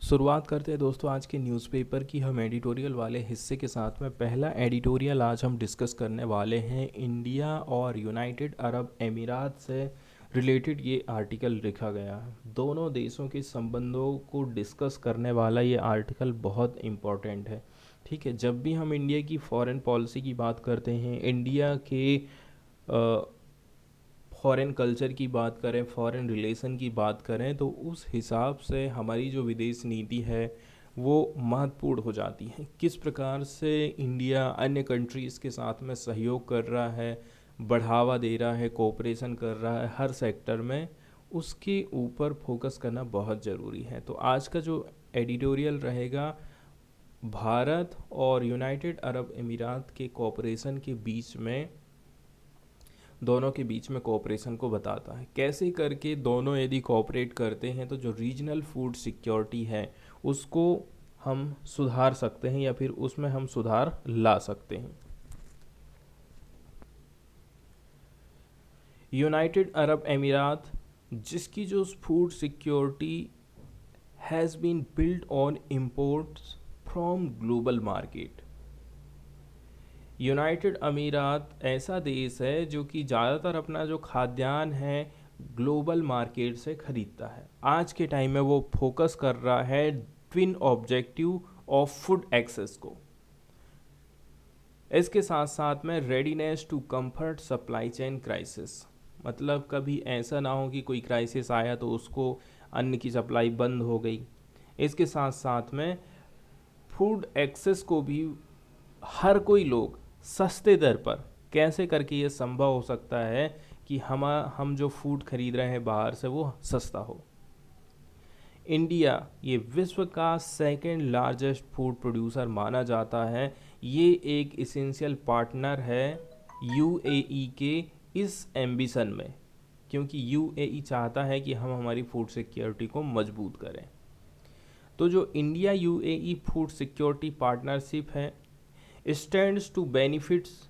शुरुआत करते हैं दोस्तों आज के न्यूज़पेपर की हम एडिटोरियल वाले हिस्से के साथ में। पहला एडिटोरियल आज हम डिस्कस करने वाले हैं इंडिया और यूनाइटेड अरब अमीरात से रिलेटेड। ये आर्टिकल लिखा गया है, दोनों देशों के संबंधों को डिस्कस करने वाला ये आर्टिकल बहुत इम्पोर्टेंट है। ठीक है, जब भी हम इंडिया की फॉरेन पॉलिसी की बात करते हैं, इंडिया के फॉरेन कल्चर की बात करें, फॉरेन रिलेशन की बात करें, तो उस हिसाब से हमारी जो विदेश नीति है वो महत्वपूर्ण हो जाती है। किस प्रकार से इंडिया अन्य कंट्रीज़ के साथ में सहयोग कर रहा है, बढ़ावा दे रहा है, कोऑपरेशन कर रहा है हर सेक्टर में, उसके ऊपर फोकस करना बहुत ज़रूरी है। तो आज का जो एडिटोरियल रहेगा भारत और यूनाइटेड अरब अमीरात के कोऑपरेशन के बीच में, दोनों के बीच में कोऑपरेशन को बताता है। कैसे करके दोनों यदि कोऑपरेट करते हैं तो जो रीजनल फूड सिक्योरिटी है उसको हम सुधार सकते हैं या फिर उसमें हम सुधार ला सकते हैं। यूनाइटेड अरब अमीरात जिसकी जो food security has been built on imports from global market. United अमीरात ऐसा देश है जो कि ज़्यादातर अपना जो खाद्यान्न है ग्लोबल मार्केट से ख़रीदता है। आज के टाइम में वो फोकस कर रहा है twin objective of food access को। इसके साथ साथ में readiness to comfort supply chain crisis, मतलब कभी ऐसा ना हो कि कोई क्राइसिस आया तो उसको अन्न की सप्लाई बंद हो गई। इसके साथ साथ में फूड एक्सेस को भी हर कोई लोग सस्ते दर पर कैसे करके ये संभव हो सकता है कि हम जो फूड खरीद रहे हैं बाहर से वो सस्ता हो। इंडिया ये विश्व का सेकंड लार्जेस्ट फूड प्रोड्यूसर माना जाता है। ये एक इसेंशियल पार्टनर है यूएई के इस एम्बिशन में, क्योंकि यूएई चाहता है कि हम हमारी फूड सिक्योरिटी को मजबूत करें। तो जो India UAE food security partnership है stands to benefits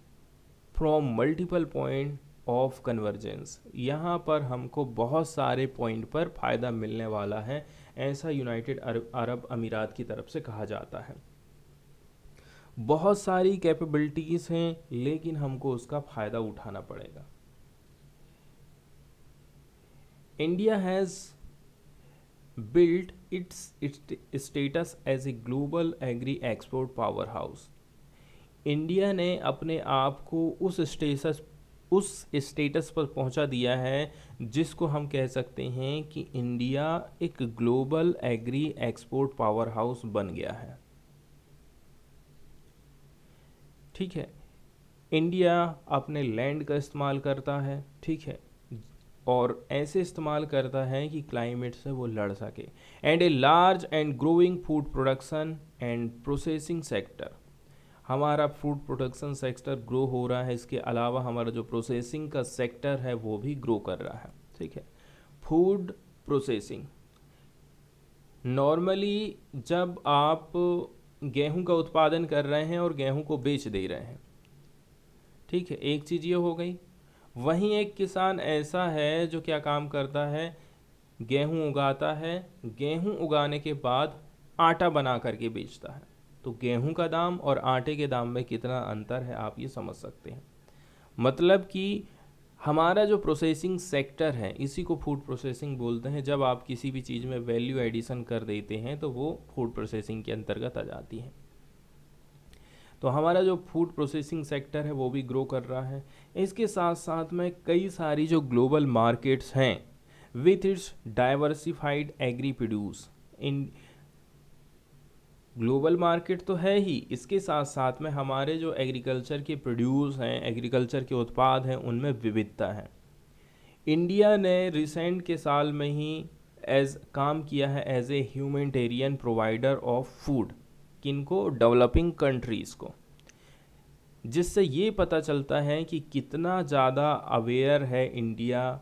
from multiple point of convergence. यहाँ पर हमको बहुत सारे पॉइंट पर फ़ायदा मिलने वाला है, ऐसा यूनाइटेड अरब अमीरात की तरफ से कहा जाता है। बहुत सारी कैपेबिलिटीज़ हैं लेकिन हमको उसका फ़ायदा उठाना पड़ेगा। India has built its status as a global agri export powerhouse। India ने अपने आप को उस स्टेटस पर पहुंचा दिया है जिसको हम कह सकते हैं कि इंडिया एक global agree export power house बन गया है। ठीक है, इंडिया अपने लैंड का इस्तेमाल करता है, ठीक है, और ऐसे इस्तेमाल करता है कि क्लाइमेट से वो लड़ सके। And a large and growing food production and processing sector. हमारा फूड प्रोडक्शन सेक्टर ग्रो हो रहा है, इसके अलावा हमारा जो प्रोसेसिंग का सेक्टर है वो भी ग्रो कर रहा है। ठीक है, फूड प्रोसेसिंग नॉर्मली जब आप गेहूं का उत्पादन कर रहे हैं और गेहूं को बेच दे रहे हैं, ठीक है, एक चीज़ ये हो गई। वहीं एक किसान ऐसा है जो क्या काम करता है, गेहूं उगाता है, गेहूं उगाने के बाद आटा बना करके बेचता है। तो गेहूं का दाम और आटे के दाम में कितना अंतर है आप ये समझ सकते हैं। मतलब कि हमारा जो प्रोसेसिंग सेक्टर है इसी को फूड प्रोसेसिंग बोलते हैं। जब आप किसी भी चीज़ में वैल्यू एडिशन कर देते हैं तो वो फूड प्रोसेसिंग के अंतर्गत आ जाती है। तो हमारा जो फूड प्रोसेसिंग सेक्टर है वो भी ग्रो कर रहा है। इसके साथ साथ में कई सारी जो ग्लोबल मार्केट्स हैं with its diversified agri produce. इन ग्लोबल मार्केट तो है ही, इसके साथ साथ में हमारे जो एग्रीकल्चर के प्रोड्यूस हैं, एग्रीकल्चर के उत्पाद हैं, उनमें विविधता है। इंडिया ने रिसेंट के साल में ही काम किया है as a humanitarian provider of food, किनको, डेवलपिंग कंट्रीज़ को, जिससे ये पता चलता है कि कितना ज़्यादा अवेयर है India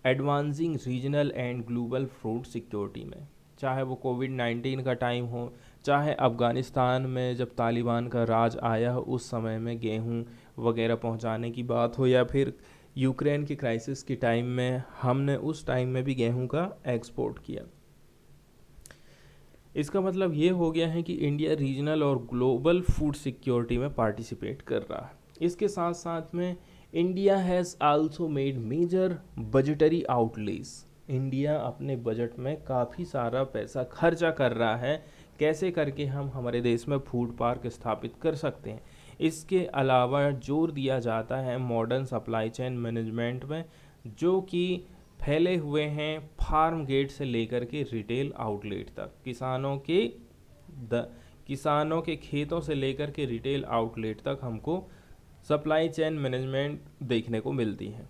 advancing regional and global food security में। चाहे वो कोविड-19 का टाइम हो, चाहे अफ़गानिस्तान में जब तालिबान का राज आया उस समय में गेहूं वगैरह पहुंचाने की बात हो, या फिर यूक्रेन की क्राइसिस के टाइम में हमने उस टाइम में भी गेहूं का एक्सपोर्ट किया। इसका मतलब ये हो गया है कि इंडिया रीजनल और ग्लोबल फूड सिक्योरिटी में पार्टिसिपेट कर रहा है। इसके साथ साथ में India has also made major budgetary outlays. India अपने बजट में काफ़ी सारा पैसा खर्चा कर रहा है, कैसे करके हम हमारे देश में फूड पार्क स्थापित कर सकते हैं। इसके अलावा जोर दिया जाता है मॉडर्न सप्लाई चेन मैनेजमेंट में, जो कि फैले हुए हैं फार्म गेट से लेकर के रिटेल आउटलेट तक। किसानों के खेतों से लेकर के रिटेल आउटलेट तक हमको सप्लाई चेन मैनेजमेंट देखने को मिलती है।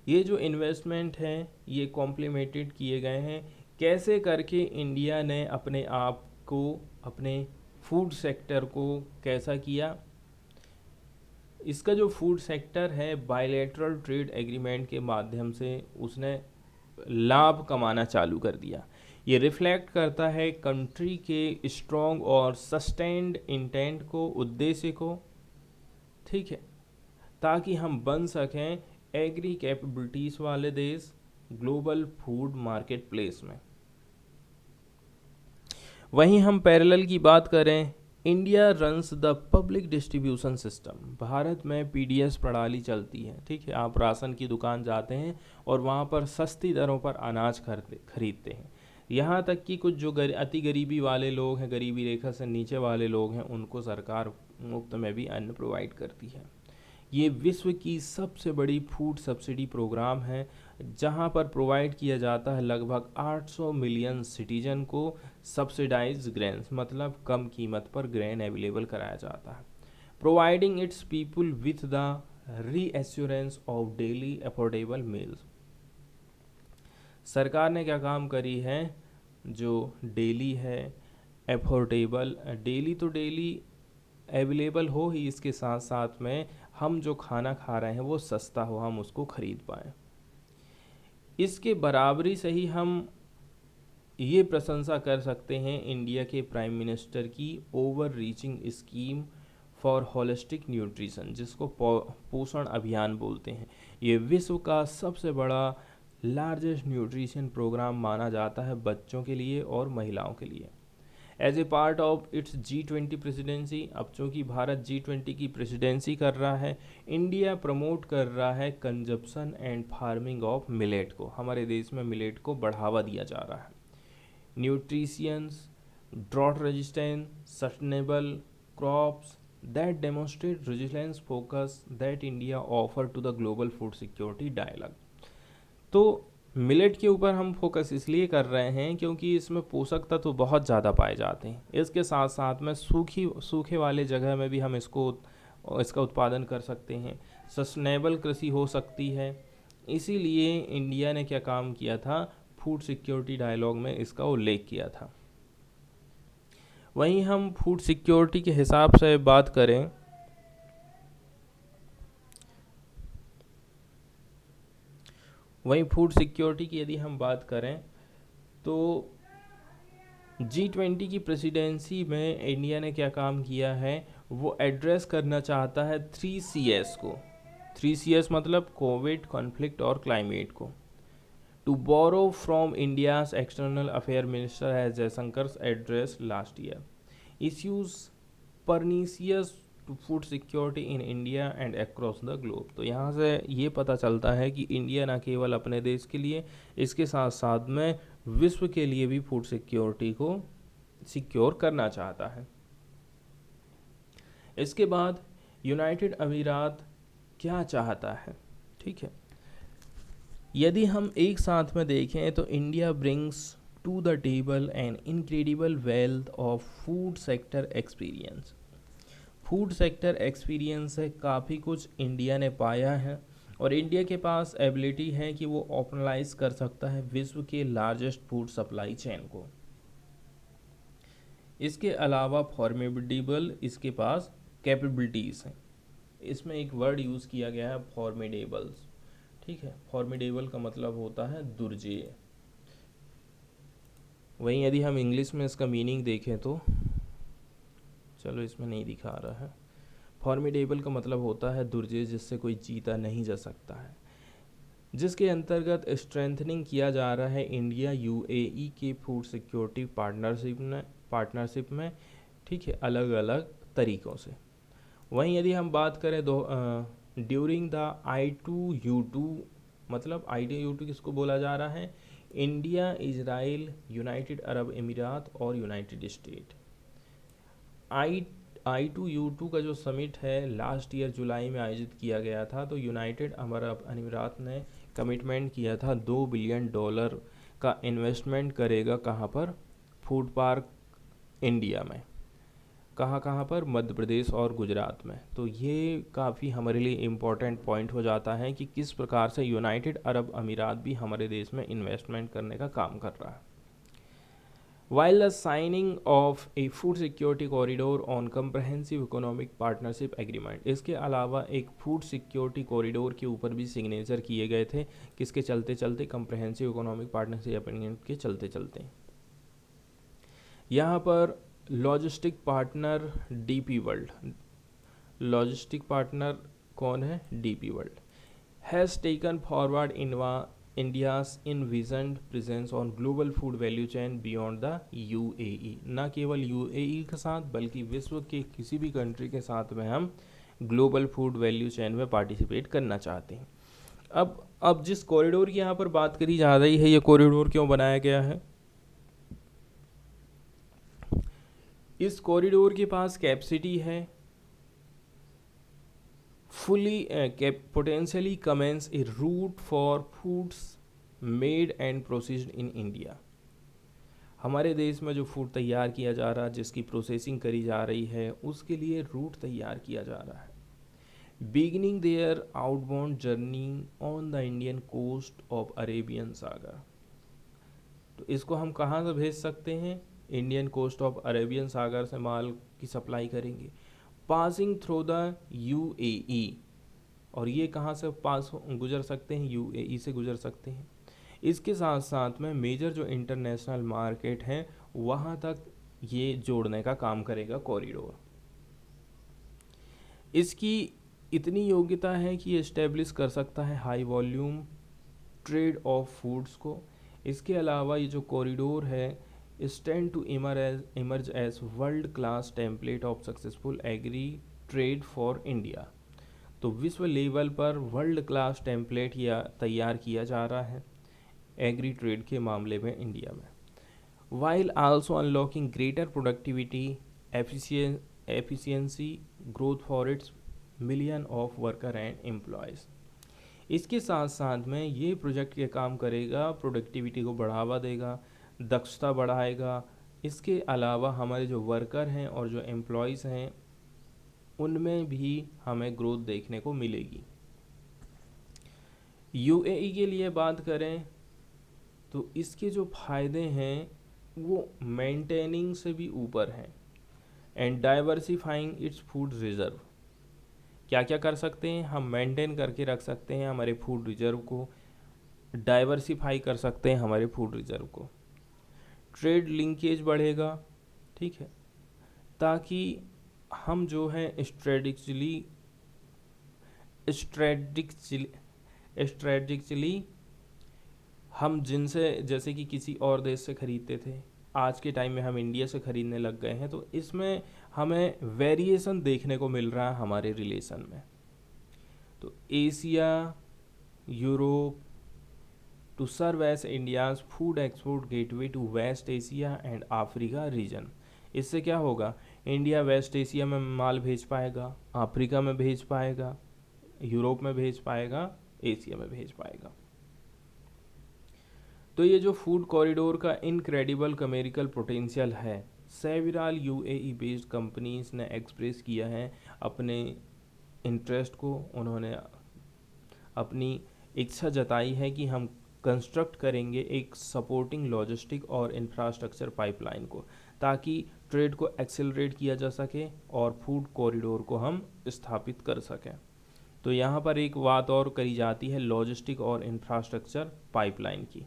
ये जो इन्वेस्टमेंट है ये कॉम्प्लीमेंटेड किए गए हैं, कैसे करके इंडिया ने अपने आप को, अपने फूड सेक्टर को कैसा किया। इसका जो फूड सेक्टर है बायलैटरल ट्रेड एग्रीमेंट के माध्यम से उसने लाभ कमाना चालू कर दिया। ये रिफ्लेक्ट करता है कंट्री के स्ट्रॉन्ग और सस्टेन्ड इंटेंट को, उद्देश्य को, ठीक है, ताकि हम बन सकें एग्री कैपेबिलिटीज़ वाले देश ग्लोबल फूड मार्केट प्लेस में। वहीं हम पैरेलल की बात करें, India runs the public distribution system. Bharat में पीडीएस प्रणाली चलती है, ठीक है। आप राशन की दुकान जाते हैं और वहाँ पर सस्ती दरों पर अनाज खरीदते हैं। यहाँ तक कि कुछ जो अति गरीबी वाले लोग हैं, गरीबी रेखा से नीचे वाले लोग हैं, उनको सरकार मुफ्त में भी अन्न प्रोवाइड करती है। ये विश्व की सबसे बड़ी फूड सब्सिडी प्रोग्राम है, जहां पर प्रोवाइड किया जाता है लगभग 800 मिलियन सिटीजन को सब्सिडाइज ग्रेन्स, मतलब कम कीमत पर ग्रेन अवेलेबल कराया जाता है, providing it's people with the reassurance of daily affordable meals. सरकार ने क्या काम करी है, जो डेली है अफोर्डेबल, डेली तो डेली अवेलेबल हो ही, इसके साथ साथ में हम जो खाना खा रहे हैं वो सस्ता हो, हम उसको खरीद पाएँ। इसके बराबरी से ही हम ये प्रशंसा कर सकते हैं इंडिया के प्राइम मिनिस्टर की over reaching scheme for holistic nutrition, जिसको पोषण अभियान बोलते हैं। ये विश्व का सबसे बड़ा लार्जेस्ट न्यूट्रिशन प्रोग्राम माना जाता है बच्चों के लिए और महिलाओं के लिए। As a part of its G20 presidency, अब चूँकि भारत G20 की प्रेसिडेंसी कर रहा है, इंडिया प्रमोट कर रहा है consumption and farming of millet को। हमारे देश में मिलेट को बढ़ावा दिया जा रहा है। Nutritious, drought resistant, sustainable crops that demonstrate resilience focus that India offer to the global food security dialogue। तो मिलेट के ऊपर हम फोकस इसलिए कर रहे हैं क्योंकि इसमें पोषक तत्व बहुत ज़्यादा पाए जाते हैं। इसके साथ साथ में सूखे वाले जगह में भी हम इसका उत्पादन कर सकते हैं, सस्टेनेबल कृषि हो सकती है। इसीलिए इंडिया ने क्या काम किया था, फूड सिक्योरिटी डायलॉग में इसका उल्लेख किया था। वहीं हम फूड सिक्योरिटी के हिसाब से बात करें, वहीं फूड सिक्योरिटी की यदि हम बात करें तो G20 की प्रेसिडेंसी में इंडिया ने क्या काम किया है, वो एड्रेस करना चाहता है 3CS को। 3CS मतलब कोविड, कॉन्फ्लिक्ट और क्लाइमेट को। To borrow from India's external affair minister as Jaishankar address last year issues pernicious to food security in India and across the globe. तो यहाँ से ये पता चलता है कि इंडिया न केवल अपने देश के लिए, इसके साथ साथ में विश्व के लिए भी फूड सिक्योरिटी को सिक्योर करना चाहता है। इसके बाद यूनाइटेड अमीरात क्या चाहता है, ठीक है। यदि हम एक साथ में देखें तो India brings to the table an incredible wealth of food sector experience. Food sector experience से काफ़ी कुछ इंडिया ने पाया है और इंडिया के पास एबिलिटी है कि वो ऑपरेशनलाइज कर सकता है विश्व के लार्जेस्ट फूड सप्लाई चेन को। इसके अलावा फॉर्मिडेबल इसके पास कैपेबिलिटीज़ हैं। इसमें एक वर्ड यूज़ किया गया है फॉर्मिडेबल्स, ठीक है। फॉर्मिडेबल का मतलब होता है दुर्जेय। वहीं यदि हम इंग्लिश में इसका मीनिंग देखें तो, चलो इसमें नहीं दिखा रहा है, फॉर्मिडेबल का मतलब होता है दुर्जेय, जिससे कोई जीता नहीं जा सकता है। जिसके अंतर्गत स्ट्रेंथनिंग किया जा रहा है इंडिया यूएई के फूड सिक्योरिटी पार्टनरशिप में, ठीक है, अलग अलग तरीक़ों से। वहीं यदि हम बात करें ड्यूरिंग द I2U2, मतलब I2U2 किसको बोला जा रहा है? इंडिया, इजराइल, यूनाइटेड अरब अमीरात और यूनाइटेड स्टेट। I2U2 का जो समिट है लास्ट ईयर जुलाई में आयोजित किया गया था, तो यूनाइटेड अरब अमीरात ने कमिटमेंट किया था $2 बिलियन का इन्वेस्टमेंट करेगा। कहाँ पर? फूड पार्क इंडिया में। कहाँ कहाँ पर? मध्य प्रदेश और गुजरात में। तो ये काफ़ी हमारे लिए इम्पोर्टेंट पॉइंट हो जाता है कि किस प्रकार से यूनाइटेड अरब अमीरात भी हमारे देश में इन्वेस्टमेंट करने का काम कर रहा है। While the signing of a food security corridor on comprehensive economic partnership agreement, इसके अलावा एक फूड सिक्योरिटी कॉरिडोर के ऊपर भी सिग्नेचर किए गए थे। किसके चलते चलते? कंप्रहेंसिव इकोनॉमिक पार्टनरशिप एग्रीमेंट के चलते चलते। यहाँ पर logistic partner DP world, logistic partner कौन है? DP world has taken forward India's envisioned presence on global food value chain beyond the UAE। न केवल UAE के साथ बल्कि विश्व के किसी भी कंट्री के साथ में हम ग्लोबल फूड वैल्यू चेन में पार्टिसिपेट करना चाहते हैं। अब जिस कॉरिडोर की यहाँ पर बात करी जा रही है, ये कॉरिडोर क्यों बनाया गया है? इस कॉरिडोर के पास कैपेसिटी है fully potentially commence a route for foods made and processed in India। हमारे देश में जो फूड तैयार किया जा रहा है, जिसकी प्रोसेसिंग करी जा रही है, उसके लिए रूट तैयार किया जा रहा है। Beginning their outbound journey on the Indian coast of Arabian सागर। तो इसको हम कहाँ से भेज सकते हैं? इंडियन कोस्ट ऑफ अरेबियन सागर से माल की सप्लाई करेंगे, पासिंग थ्रू द UAE। और ये कहाँ से गुजर सकते हैं? UAE से गुजर सकते हैं। इसके साथ साथ में मेजर जो इंटरनेशनल मार्केट हैं वहाँ तक ये जोड़ने का काम करेगा कॉरिडोर। इसकी इतनी योग्यता है कि ये इस्टेब्लिश कर सकता है high volume trade of foods को। इसके अलावा ये जो कॉरिडोर है stand to emerge as world class template of successful agri trade for India. तो विश्व लेवल पर वर्ल्ड क्लास टेम्पलेट या तैयार किया जा रहा है एग्री ट्रेड के मामले में इंडिया में। While also unlocking greater productivity efficiency growth for its million of worker and employees. इसके साथ साथ में ये प्रोजेक्ट के काम करेगा, प्रोडक्टिविटी को बढ़ावा देगा, दक्षता बढ़ाएगा। इसके अलावा हमारे जो वर्कर हैं और जो एम्प्लॉयज़ हैं उनमें भी हमें ग्रोथ देखने को मिलेगी। UAE के लिए बात करें तो इसके जो फ़ायदे हैं वो मेंटेनिंग से भी ऊपर हैं। And diversifying its food reserve. क्या क्या कर सकते हैं? हम मेंटेन करके रख सकते हैं हमारे फूड रिजर्व को, डाइवर्सिफाई कर सकते हैं हमारे फूड रिजर्व को। ट्रेड लिंकेज बढ़ेगा, ठीक है, ताकि हम जो है स्ट्रेटेजिकली हम जिनसे, जैसे कि किसी और देश से ख़रीदते थे, आज के टाइम में हम इंडिया से ख़रीदने लग गए हैं, तो इसमें हमें वेरिएशन देखने को मिल रहा है हमारे रिलेशन में। तो Asia, Europe to serve as India's food export gateway to West Asia and Africa region. इससे क्या होगा? इंडिया वेस्ट एशिया में माल भेज पाएगा, अफ्रीका में भेज पाएगा, यूरोप में भेज पाएगा, एशिया में भेज पाएगा। तो ये जो फूड कॉरिडोर का इनक्रेडिबल कमर्शियल पोटेंशियल है, सेवरल UAE बेस्ड कंपनीज ने एक्सप्रेस किया है अपने इंटरेस्ट को। उन्होंने अपनी इच्छा जताई है कि हम कंस्ट्रक्ट करेंगे एक सपोर्टिंग लॉजिस्टिक और इंफ्रास्ट्रक्चर पाइपलाइन को, ताकि ट्रेड को एक्सेलरेट किया जा सके और फूड कॉरिडोर को हम स्थापित कर सकें। तो यहाँ पर एक बात और करी जाती है लॉजिस्टिक और इंफ्रास्ट्रक्चर पाइपलाइन की।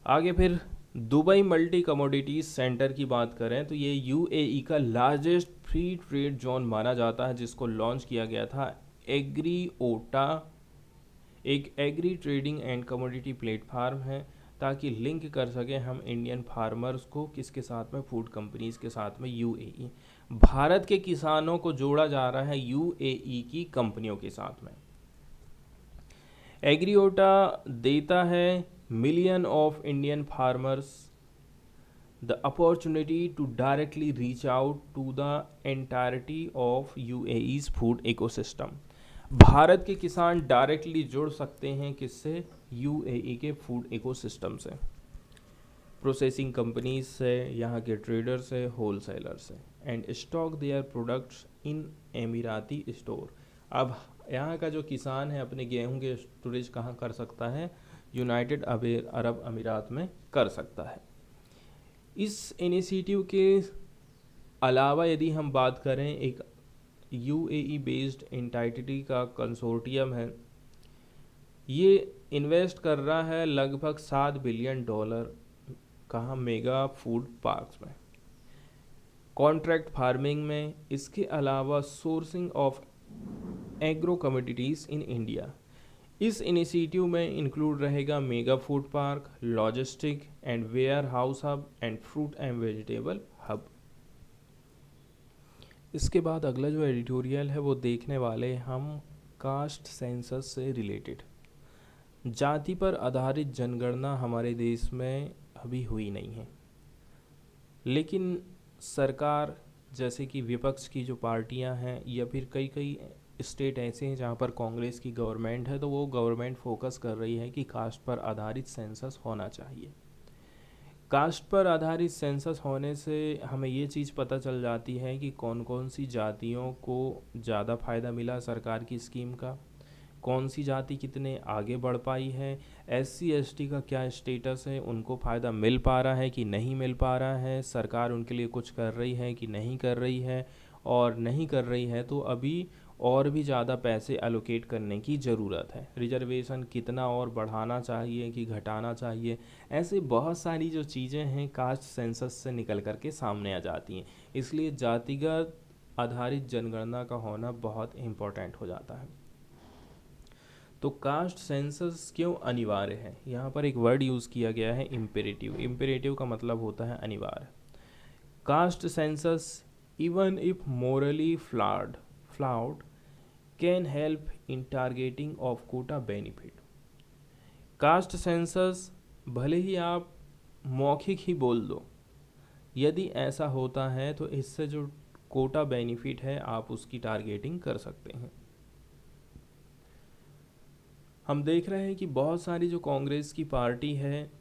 आगे फिर दुबई मल्टी कमोडिटीज़ सेंटर की बात करें तो ये UAE का लार्जेस्ट फ्री ट्रेड जोन माना जाता है, जिसको लॉन्च किया गया था एग्री ओटा एक agri trading and commodity platform है ताकि लिंक कर सकें हम इंडियन फार्मर्स को किसके साथ में, फूड कंपनीज के साथ में, यूएई। भारत के किसानों को जोड़ा जा रहा है यूएई की कंपनियों के साथ में। एग्रीओटा देता है million of Indian farmers the opportunity to directly reach out to the entirety of UAE's food ecosystem। भारत के किसान डायरेक्टली जुड़ सकते हैं किससे, यूएई के फूड इकोसिस्टम से, प्रोसेसिंग कंपनीज से, यहाँ के ट्रेडर से, होलसेलर से, and stock their products in Emirati store. अब यहाँ का जो किसान है अपने गेहूं के स्टोरेज कहाँ कर सकता है, यूनाइटेड अरब अमीरात में कर सकता है। इस इनिशिएटिव के अलावा यदि हम बात करें, एक यूएई बेस्ड एंटिटी का कंसोर्टियम है, ये इन्वेस्ट कर रहा है लगभग $7 बिलियन कहाँ, मेगा फूड पार्क्स में, कॉन्ट्रैक्ट फार्मिंग में, इसके अलावा sourcing of agro commodities in India. इस इनिशिएटिव में इंक्लूड रहेगा mega food park, logistic and warehouse hub and fruit and vegetable hub. इसके बाद अगला जो एडिटोरियल है वो देखने वाले हम कास्ट सेंसस से रिलेटेड। जाति पर आधारित जनगणना हमारे देश में अभी हुई नहीं है, लेकिन सरकार जैसे कि विपक्ष की जो पार्टियां हैं या फिर कई स्टेट ऐसे हैं जहां पर कांग्रेस की गवर्नमेंट है, तो वो गवर्नमेंट फोकस कर रही है कि कास्ट पर आधारित सेंसस होना चाहिए। कास्ट पर आधारित सेंसस होने से हमें ये चीज़ पता चल जाती है कि कौन कौन सी जातियों को ज़्यादा फ़ायदा मिला सरकार की स्कीम का, कौन सी जाति कितने आगे बढ़ पाई है, एससी एसटी का क्या स्टेटस है, उनको फ़ायदा मिल पा रहा है कि नहीं मिल पा रहा है, सरकार उनके लिए कुछ कर रही है कि नहीं कर रही है, और नहीं कर रही है तो अभी और भी ज़्यादा पैसे एलोकेट करने की ज़रूरत है, रिजर्वेशन कितना और बढ़ाना चाहिए कि घटाना चाहिए। ऐसे बहुत सारी जो चीज़ें हैं कास्ट सेंसस से निकल कर के सामने आ जाती हैं, इसलिए जातिगत आधारित जनगणना का होना बहुत इम्पोर्टेंट हो जाता है। तो कास्ट सेंसस क्यों अनिवार्य है, यहाँ पर एक वर्ड यूज़ किया गया है इम्पेरेटिव। इम्पेरेटिव का मतलब होता है अनिवार्य। Caste census even if morally flawed can help in targeting of quota benefit. Caste census भले ही आप मौखिक ही बोल दो, यदि ऐसा होता है तो इससे जो कोटा बेनिफिट है आप उसकी टारगेटिंग कर सकते हैं। हम देख रहे हैं कि बहुत सारी जो कांग्रेस की पार्टी है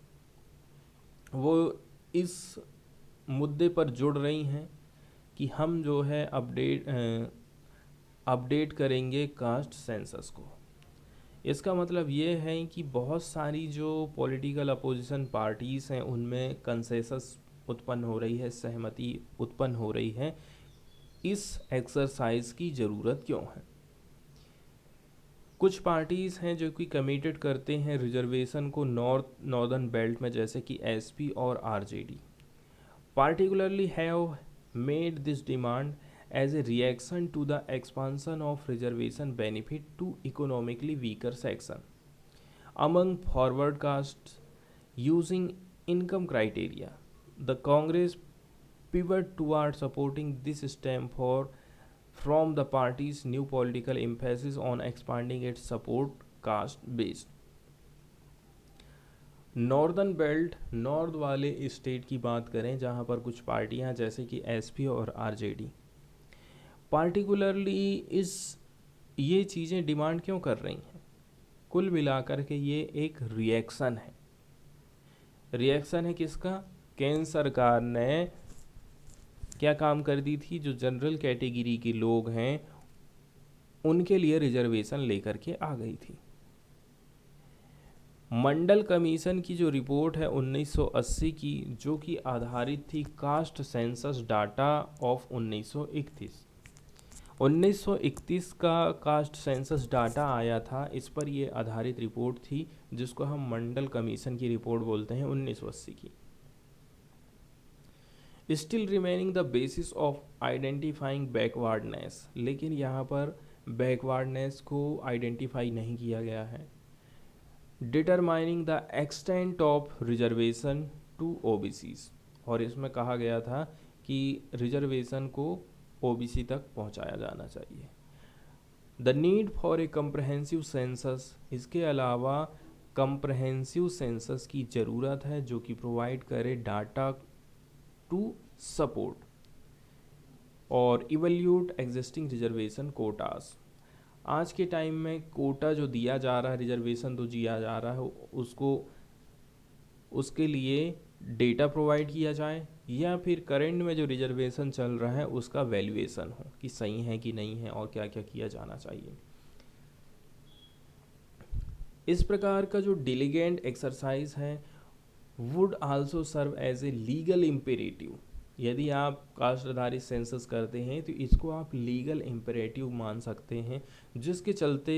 वो इस मुद्दे पर जुड़ रही हैं कि हम जो है अपडेट करेंगे कास्ट सेंसस को। इसका मतलब ये है कि बहुत सारी जो पॉलिटिकल अपोजिशन पार्टीज़ हैं उनमें कंसेंसस उत्पन्न हो रही है, सहमति उत्पन्न हो रही है। इस एक्सरसाइज की ज़रूरत क्यों है? कुछ पार्टीज़ हैं जो कि कमिटेड करते हैं रिजर्वेशन को नॉर्दर्न बेल्ट में, जैसे कि एसपी और RJD particularly have made this demand as a reaction to the expansion of reservation benefit to economically weaker section among forward castes using income criteria. The Congress pivot toward supporting this stem from the party's new political emphasis on expanding its support caste base. Northern belt, north वाले state की बात करें जहां पर कुछ पार्टियां जैसे कि एसपी और आरजेडी पार्टिकुलरली ये चीज़ें डिमांड क्यों कर रही हैं? कुल मिलाकर के ये एक रिएक्शन है। रिएक्शन है किसका? केंद्र सरकार ने क्या काम कर दी थी, जो जनरल कैटेगरी के लोग हैं उनके लिए रिजर्वेशन लेकर के आ गई थी। मंडल कमीशन की जो रिपोर्ट है 1980 की, जो कि आधारित थी कास्ट सेंसस डाटा ऑफ 1931 का कास्ट सेंसस डाटा आया था, इस पर ये आधारित रिपोर्ट थी जिसको हम मंडल कमीशन की रिपोर्ट बोलते हैं 1980 की। Still remaining the basis of identifying backwardness, लेकिन यहाँ पर बैकवर्डनेस को आइडेंटिफाई नहीं किया गया है। Determining the extent of reservation to OBCs, और इसमें कहा गया था कि रिजर्वेशन को ओबीसी तक पहुंचाया जाना चाहिए। The need for a comprehensive census, इसके अलावा कम्प्रहेंसिव सेंसस की ज़रूरत है जो कि प्रोवाइड करे डाटा टू सपोर्ट और इवैल्यूएट एग्जिस्टिंग रिजर्वेशन कोटास। आज के टाइम में कोटा जो दिया जा रहा है, रिजर्वेशन तो दिया जा रहा है, उसको उसके लिए डेटा प्रोवाइड किया जाए, या फिर करंट में जो रिजर्वेशन चल रहा है उसका वैल्यूएशन हो कि सही है कि नहीं है और क्या क्या किया जाना चाहिए। इस प्रकार का जो डिलीगेंट एक्सरसाइज है would also serve as a legal imperative. यदि आप कास्ट आधारित सेंसस करते हैं तो इसको आप लीगल इम्पेरेटिव मान सकते हैं, जिसके चलते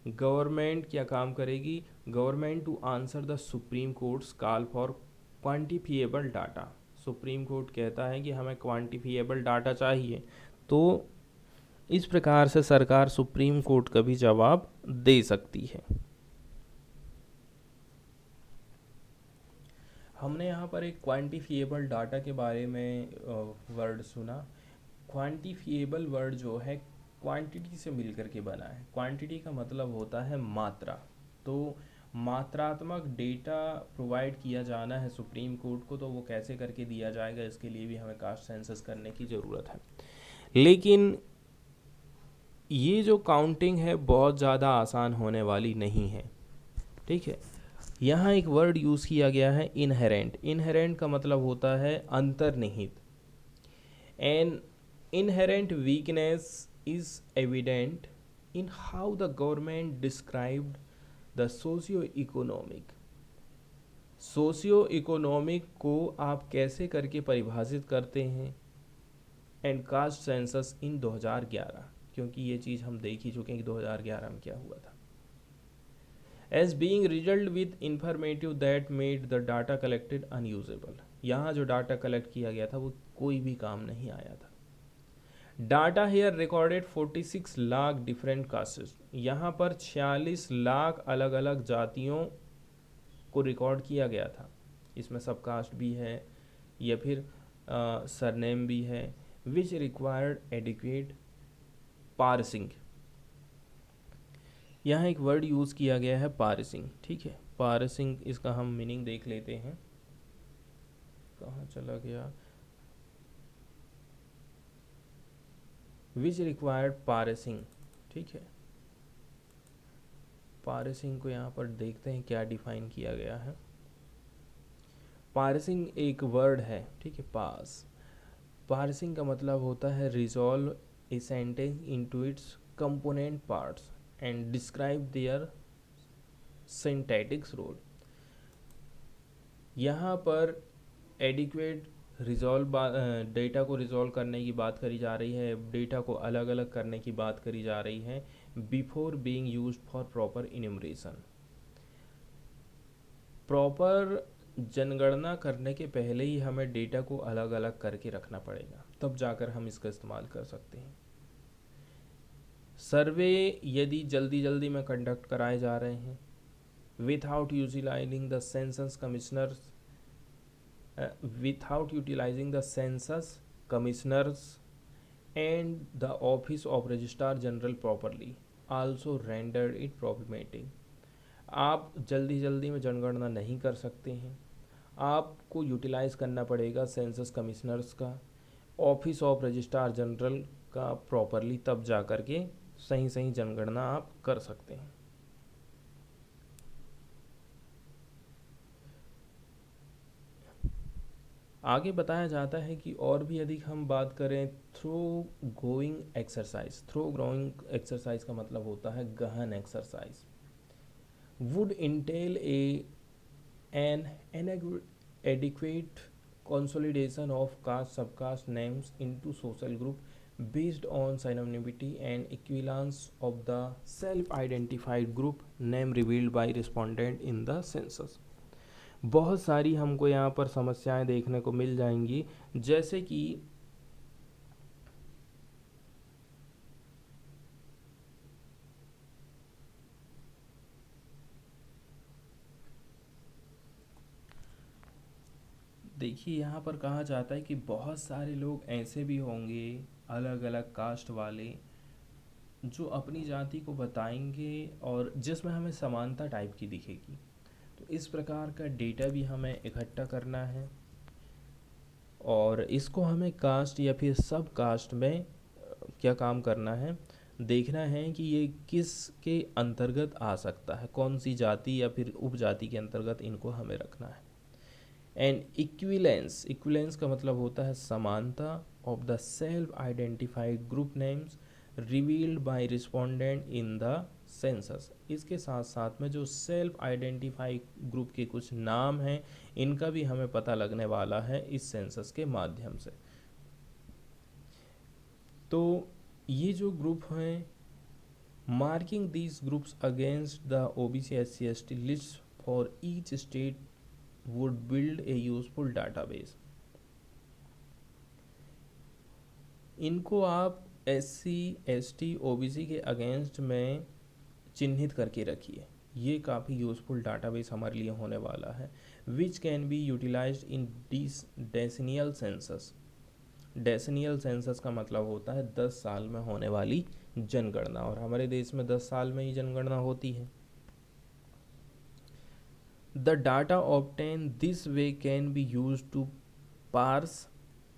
गवर्नमेंट क्या काम करेगी, government to answer the supreme court's call for quantifiable data. Supreme court कहता है कि हमें क्वांटिफिएबल डाटा चाहिए, तो इस प्रकार से सरकार सुप्रीम कोर्ट का भी जवाब दे सकती है। हमने यहाँ पर एक क्वांटिफिएबल डाटा के बारे में वर्ड सुना। क्वांटिफिएबल वर्ड जो है क्वांटिटी से मिलकर के बना है। क्वांटिटी का मतलब होता है मात्रा, तो मात्रात्मक डेटा प्रोवाइड किया जाना है सुप्रीम कोर्ट को, तो वो कैसे करके दिया जाएगा, इसके लिए भी हमें कास्ट सेंसस करने की ज़रूरत है। लेकिन ये जो काउंटिंग है बहुत ज़्यादा आसान होने वाली नहीं है, ठीक है। यहाँ एक वर्ड यूज़ किया गया है इनहेरेंट। इनहेरेंट का मतलब होता है अंतर्निहित। An inherent weakness is evident in how the government described the socio economic. Socio economic को आप कैसे करके परिभाषित करते हैं एंड कास्ट सेंसस इन 2011, क्योंकि ये चीज़ हम देख ही चुके हैं कि 2011 में क्या हुआ था। As being riddled with informative that made the data collected unusable, यहाँ जो डाटा कलेक्ट किया गया था वो कोई भी काम नहीं आया था। Data here recorded 46 lakh different castes, यहाँ पर 46 लाख अलग अलग जातियों को रिकॉर्ड किया गया था। इसमें सब कास्ट भी है या फिर सरनेम भी है। विच रिक्वायर्ड एडिक्वेट पार्सिंग, यहाँ एक वर्ड यूज़ किया गया है पार्सिंग, ठीक है। पार्सिंग, इसका हम मीनिंग देख लेते हैं। कहाँ चला गया, विच रिक्वायर्ड पार्सिंग, ठीक है। पार्सिंग को यहाँ पर देखते हैं क्या डिफाइन किया गया है। पार्सिंग एक वर्ड है, ठीक है। पार्सिंग का मतलब होता है resolve a sentence into its component parts and describe their syntactics role. यहाँ पर एडिक्वेट रिजॉल्व डेटा को रिजॉल्व करने की बात करी जा रही है, डेटा को अलग अलग करने की बात करी जा रही है before being used for proper enumeration. Proper जनगणना करने के पहले ही हमें डेटा को अलग अलग करके रखना पड़ेगा, तब जाकर हम इसका इस्तेमाल कर सकते हैं। सर्वे यदि जल्दी जल्दी में कंडक्ट कराए जा रहे हैं without utilizing the census commissioners and the office of registrar general properly also rendered it problematic। आप जल्दी जल्दी में जनगणना नहीं कर सकते हैं, आपको यूटिलाइज़ करना पड़ेगा सेंसस कमिश्नर्स का, ऑफिस ऑफ रजिस्ट्रार जनरल का प्रॉपरली, तब जा कर के सही सही जनगणना आप कर सकते हैं। आगे बताया जाता है कि और भी अधिक हम बात करें thorough going exercise. Thorough going exercise का मतलब होता है गहन exercise. Would entail an adequate consolidation of caste subcaste names into social group based on synonymity and equivalence of the self-identified group name revealed by respondent in the census। बहुत सारी हमको यहाँ पर समस्याएं देखने को मिल जाएंगी, जैसे कि देखिए यहाँ पर कहा जाता है कि बहुत सारे लोग ऐसे भी होंगे अलग अलग कास्ट वाले जो अपनी जाति को बताएंगे और जिसमें हमें समानता टाइप की दिखेगी। तो इस प्रकार का डेटा भी हमें इकट्ठा करना है और इसको हमें कास्ट या फिर सब कास्ट में क्या काम करना है, देखना है कि ये किस के अंतर्गत आ सकता है, कौन सी जाति या फिर उपजाति के अंतर्गत इनको हमें रखना है। एंड इक्विलेंस, इक्विलेंस का मतलब होता है समानता of the self identified group names revealed bye respondent in the census. इसके साथ साथ में जो सेल्फ आइडेंटिफाई ग्रुप के कुछ नाम हैं इनका भी हमें पता लगने वाला है इस सेंसस के माध्यम से। तो ये जो ग्रुप हैं, marking these groups against the OBC SC ST list for each state would build a useful database. इनको आप SC ST OBC के अगेंस्ट में चिन्हित करके रखिए, ये काफ़ी यूजफुल डाटाबेस हमारे लिए होने वाला है। Which can be utilized in decennial census. Decennial census का मतलब होता है 10 साल में होने वाली जनगणना, और हमारे देश में 10 साल में ही जनगणना होती है। The data obtained this way can be used to parse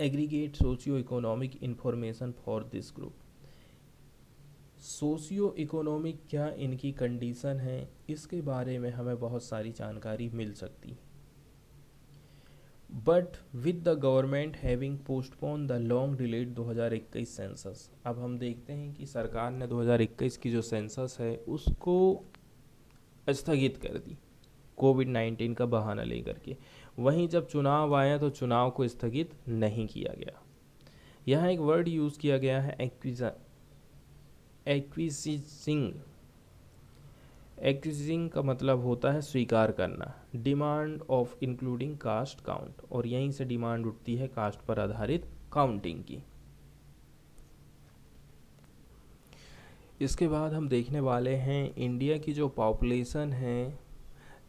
aggregate socio economic information for this group. Socio economic क्या इनकी कंडीशन है, इसके बारे में हमें बहुत सारी जानकारी मिल सकती है। But with the government having postpone the long delayed 2021 census. अब हम देखते हैं कि सरकार ने 2021 की जो सेंसस है उसको स्थगित कर दी कोविड-19 का बहाना लेकर के। वहीं जब चुनाव आया तो चुनाव को स्थगित नहीं किया गया। यहाँ एक वर्ड यूज़ किया गया है एक्विजिसिंग। एक्विजिसिंग का मतलब होता है स्वीकार करना। Demand of including caste count, और यहीं से डिमांड उठती है कास्ट पर आधारित काउंटिंग की। इसके बाद हम देखने वाले हैं इंडिया की जो पॉपुलेशन है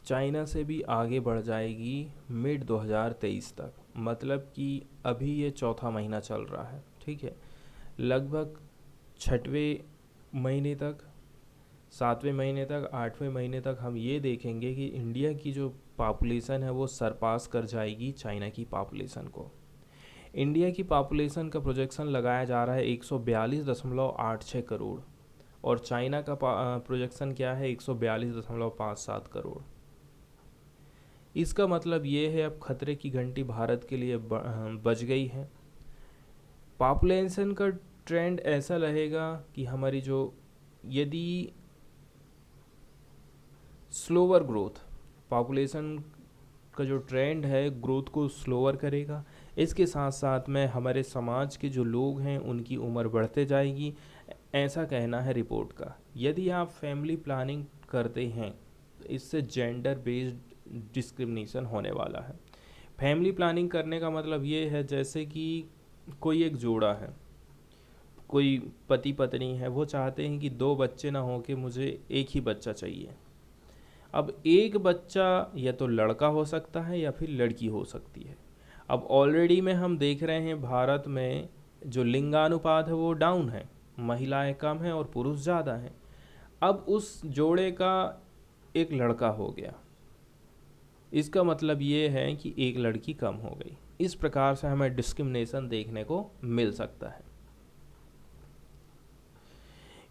चाइना से भी आगे बढ़ जाएगी मिड 2023 तक। मतलब कि अभी ये चौथा महीना चल रहा है, ठीक है। लगभग 6वें महीने तक, 7वें महीने तक, 8वें महीने तक हम ये देखेंगे कि इंडिया की जो पॉपुलेशन है वो सरपास कर जाएगी चाइना की पॉपुलेशन को। इंडिया की पॉपुलेशन का प्रोजेक्शन लगाया जा रहा है 142.86 करोड़, और चाइना का प्रोजेक्शन क्या है 142.57 करोड़। इसका मतलब ये है अब खतरे की घंटी भारत के लिए बज गई है। पॉपुलेशन का ट्रेंड ऐसा रहेगा कि हमारी जो यदि स्लोअर ग्रोथ, पॉपुलेशन का जो ट्रेंड है ग्रोथ को स्लोअर करेगा। इसके साथ साथ में हमारे समाज के जो लोग हैं उनकी उम्र बढ़ते जाएगी, ऐसा कहना है रिपोर्ट का। यदि आप फैमिली प्लानिंग करते हैं तो इससे जेंडर बेस्ड डिस्क्रिमिनेशन होने वाला है। फैमिली प्लानिंग करने का मतलब ये है जैसे कि कोई एक जोड़ा है, कोई पति पत्नी है, वो चाहते हैं कि 2 बच्चे ना हो के मुझे एक ही बच्चा चाहिए। अब एक बच्चा या तो लड़का हो सकता है या फिर लड़की हो सकती है। अब ऑलरेडी में हम देख रहे हैं भारत में जो लिंगानुपात है वो डाउन है, महिलाएं कम हैं और पुरुष ज़्यादा हैं। अब उस जोड़े का एक लड़का हो गया, इसका मतलब ये है कि एक लड़की कम हो गई। इस प्रकार से हमें डिस्क्रिमिनेशन देखने को मिल सकता है।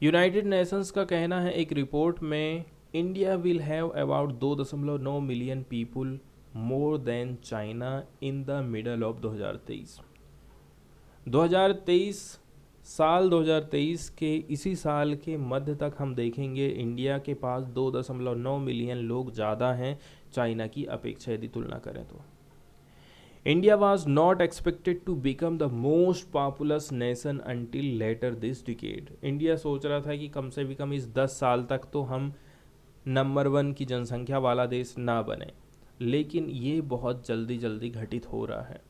यूनाइटेड नेशंस का कहना है एक रिपोर्ट में India will have about 2.9 million people more than China in the middle of 2023। 2023 के इसी साल के मध्य तक हम देखेंगे इंडिया के पास 2.9 मिलियन लोग ज़्यादा हैं चाइना की अपेक्षा यदि तुलना करें तो। India was not expected to become the most populous nation until later this decade. India सोच रहा था कि कम से कम इस 10 साल तक तो हम नंबर 1 की जनसंख्या वाला देश ना बने, लेकिन ये बहुत जल्दी घटित हो रहा है।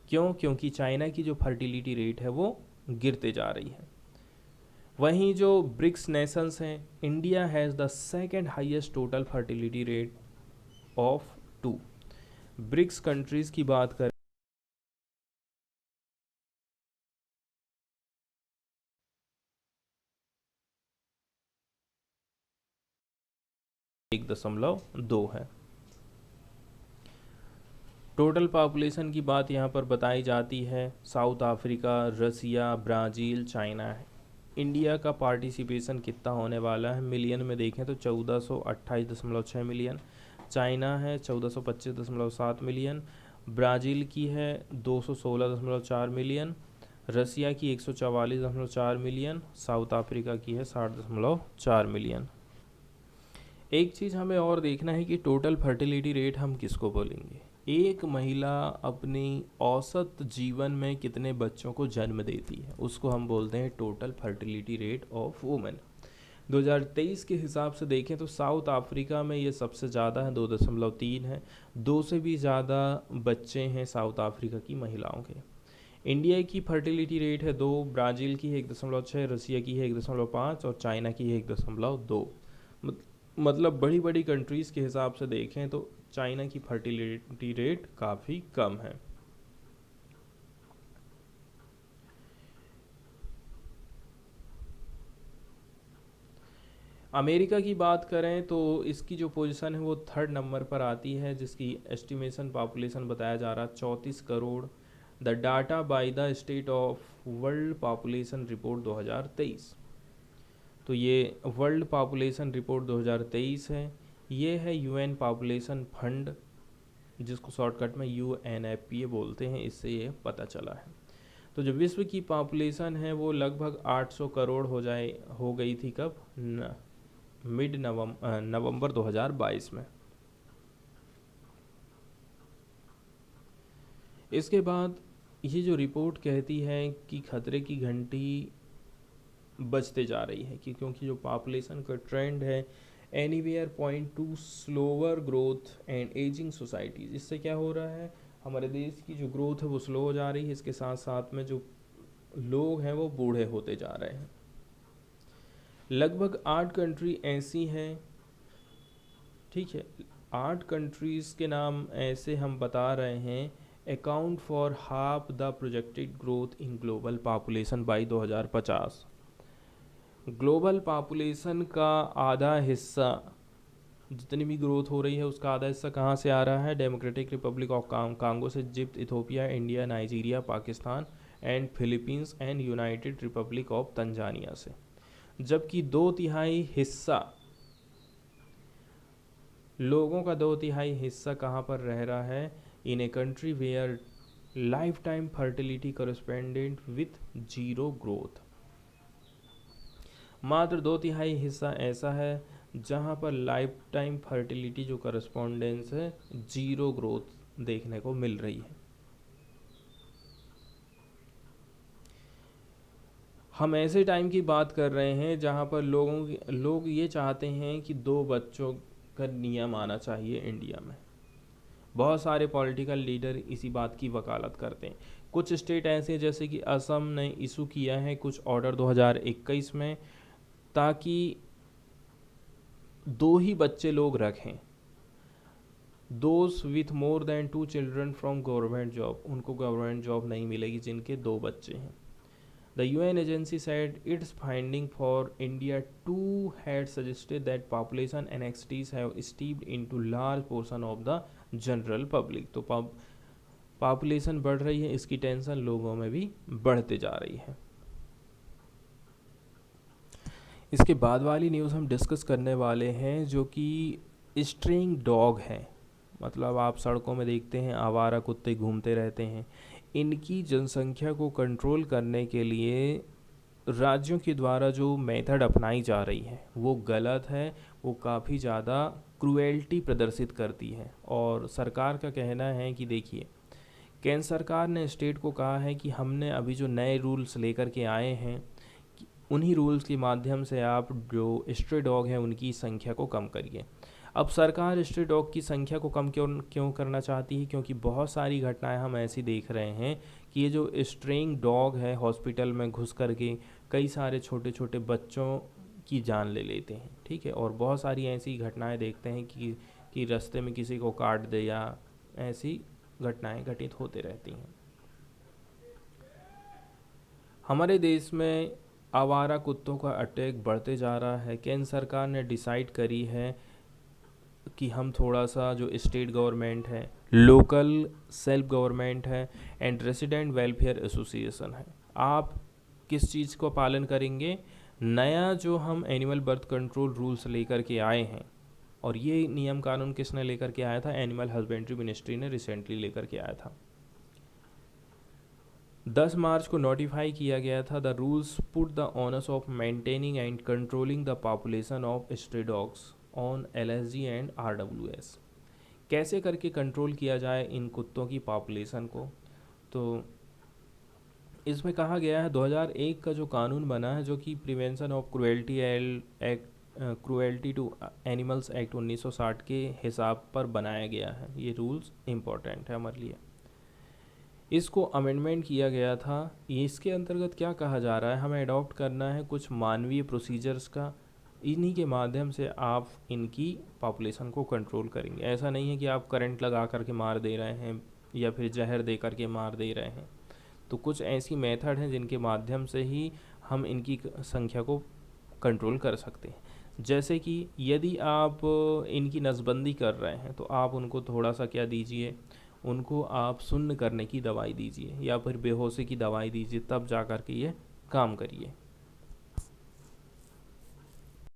क्यों? क्योंकि चाइना की जो फर्टिलिटी रेट है वो गिरते जा रही है। वहीं जो ब्रिक्स नेशंस हैं, India has the second highest total fertility rate of 2। BRICS countries की बात करें, 1.2 है। टोटल पॉपुलेशन की बात यहाँ पर बताई जाती है, साउथ अफ्रीका, रसिया, ब्राज़ील, चाइना है। इंडिया का पार्टिसिपेशन कितना होने वाला है, मिलियन में देखें तो 1428.6 मिलियन। चाइना है 1425.7 मिलियन। ब्राज़ील की है 216.4 मिलियन। रसिया की 144.4 मिलियन। साउथ अफ्रीका की है 60.4 मिलियन। एक चीज़ हमें और देखना है कि टोटल फर्टिलिटी रेट हम किसको बोलेंगे। एक महिला अपनी औसत जीवन में कितने बच्चों को जन्म देती है, उसको हम बोलते हैं total fertility rate of women. 2023 के हिसाब से देखें तो साउथ अफ्रीका में ये सबसे ज़्यादा है, 2.3 है। 2 से भी ज़्यादा बच्चे हैं साउथ अफ्रीका की महिलाओं के। इंडिया की फर्टिलिटी रेट है 2, ब्राज़ील की है 1.6, रसिया की है 1.5 और चाइना की है 1.2। मतलब बड़ी बड़ी कंट्रीज़ के हिसाब से देखें तो चाइना की फर्टिलिटी रेट काफ़ी कम है। अमेरिका की बात करें तो इसकी जो पोजीशन है वो 3rd नंबर पर आती है, जिसकी एस्टिमेशन पॉपुलेशन बताया जा रहा 34 crore. The data by the state of world population report 2023। तो ये वर्ल्ड पॉपुलेशन रिपोर्ट 2023 है। ये है यूएन पॉपुलेशन फंड, जिसको शॉर्टकट में UNFPA बोलते हैं, इससे ये पता चला है। तो जो विश्व की पॉपुलेशन है वो लगभग 800 करोड़ हो गई थी कब, मिड नवंबर 2022 में। इसके बाद ये जो रिपोर्ट कहती है कि खतरे की घंटी बजते जा रही है, क्योंकि जो पॉपुलेशन का ट्रेंड है anywhere point two slower growth and ageing societies. इससे क्या हो रहा है, हमारे देश की जो ग्रोथ है वो स्लो हो जा रही है, इसके साथ साथ में जो लोग हैं वो बूढ़े होते जा रहे हैं। लगभग 8 कंट्री ऐसी हैं, ठीक है, 8 कंट्रीज़ के नाम ऐसे हम बता रहे हैं, account for half the projected growth in global population by 2050। Global population का आधा हिस्सा, जितनी भी ग्रोथ हो रही है उसका आधा हिस्सा कहाँ से आ रहा है, डेमोक्रेटिक रिपब्लिक ऑफ कांगो से, Egypt, Ethiopia, India, Nigeria, Pakistan and Philippines and United Republic of Tanzania से। जबकि 2/3 हिस्सा लोगों का 2/3 हिस्सा कहाँ पर रह रहा है, in a country where lifetime fertility correspondent with zero growth. मात्र 2/3 हिस्सा ऐसा है जहाँ पर लाइफ टाइम फर्टिलिटी जो करस्पॉन्डेंस है जीरो ग्रोथ देखने को मिल रही है। हम ऐसे टाइम की बात कर रहे हैं जहाँ पर लोग ये चाहते हैं कि 2 बच्चों का नियम आना चाहिए इंडिया में। बहुत सारे पॉलिटिकल लीडर इसी बात की वकालत करते हैं। कुछ स्टेट ऐसे जैसे कि असम ने इशू किया है कुछ ऑर्डर 2021 में, ताकि 2 ही बच्चे लोग रखें। Those with more than 2 children from government job, उनको गवर्नमेंट जॉब नहीं मिलेगी जिनके 2 बच्चे हैं। The UN agency said its finding for India too had suggested that population anxieties have steeped into large portion of the general public। तो population बढ़ रही है, इसकी टेंशन लोगों में भी बढ़ते जा रही है। इसके बाद वाली न्यूज़ हम डिस्कस करने वाले हैं जो कि स्ट्रेइंग डॉग है। मतलब आप सड़कों में देखते हैं आवारा कुत्ते घूमते रहते हैं। इनकी जनसंख्या को कंट्रोल करने के लिए राज्यों के द्वारा जो मेथड अपनाई जा रही है वो गलत है, वो काफ़ी ज़्यादा क्रूएल्टी प्रदर्शित करती है। और सरकार का कहना है कि देखिए, केंद्र सरकार ने स्टेट को कहा है कि हमने अभी जो नए रूल्स लेकर के आए हैं उन्हीं रूल्स के माध्यम से आप जो स्ट्रे डॉग हैं उनकी संख्या को कम करिए। अब सरकार स्ट्रे डॉग की संख्या को कम क्यों करना चाहती है, क्योंकि बहुत सारी घटनाएं हम ऐसी देख रहे हैं कि ये जो स्ट्रेइंग डॉग है हॉस्पिटल में घुस करके कई सारे छोटे छोटे बच्चों की जान ले लेते हैं, ठीक है। और बहुत सारी ऐसी घटनाएं देखते हैं कि रास्ते में किसी को काट दे या ऐसी घटनाएं घटित होते रहती हैं। हमारे देश में आवारा कुत्तों का अटैक बढ़ते जा रहा है। केंद्र सरकार ने डिसाइड करी है कि हम थोड़ा सा जो स्टेट गवर्नमेंट है, लोकल सेल्फ गवर्नमेंट है एंड रेसिडेंट वेलफेयर एसोसिएशन है, आप किस चीज़ को पालन करेंगे? नया जो हम एनिमल बर्थ कंट्रोल रूल्स लेकर के आए हैं, और ये नियम कानून किसने लेकर के आया था? एनिमल हस्बेंड्री मिनिस्ट्री ने रिसेंटली लेकर के आया था। 10 मार्च को नोटिफाई किया गया था। The rules put the honours of maintaining and controlling the population of stray dogs on LSG and RWS। कैसे करके कंट्रोल किया जाए इन कुत्तों की पॉपुलेशन को? तो इसमें कहा गया है 2001 का जो कानून बना है, जो कि prevention of cruelty act, cruelty to animals act 1960 के हिसाब पर बनाया गया है। ये रूल्स इम्पोर्टेंट है हमारे लिए। इसको अमेंडमेंट किया गया था। इसके अंतर्गत क्या कहा जा रहा है? हमें अडॉप्ट करना है कुछ मानवीय प्रोसीजर्स का, इन्हीं के माध्यम से आप इनकी पॉपुलेशन को कंट्रोल करेंगे। ऐसा नहीं है कि आप करंट लगा करके मार दे रहे हैं या फिर जहर दे करके मार दे रहे हैं। तो कुछ ऐसी मेथड हैं जिनके माध्यम से ही हम इनकी संख्या को कंट्रोल कर सकते हैं। जैसे कि यदि आप इनकी नसबंदी कर रहे हैं तो आप उनको थोड़ा सा क्या दीजिए, उनको आप सुन्न करने की दवाई दीजिए या फिर बेहोशी की दवाई दीजिए, तब जा कर के ये काम करिए।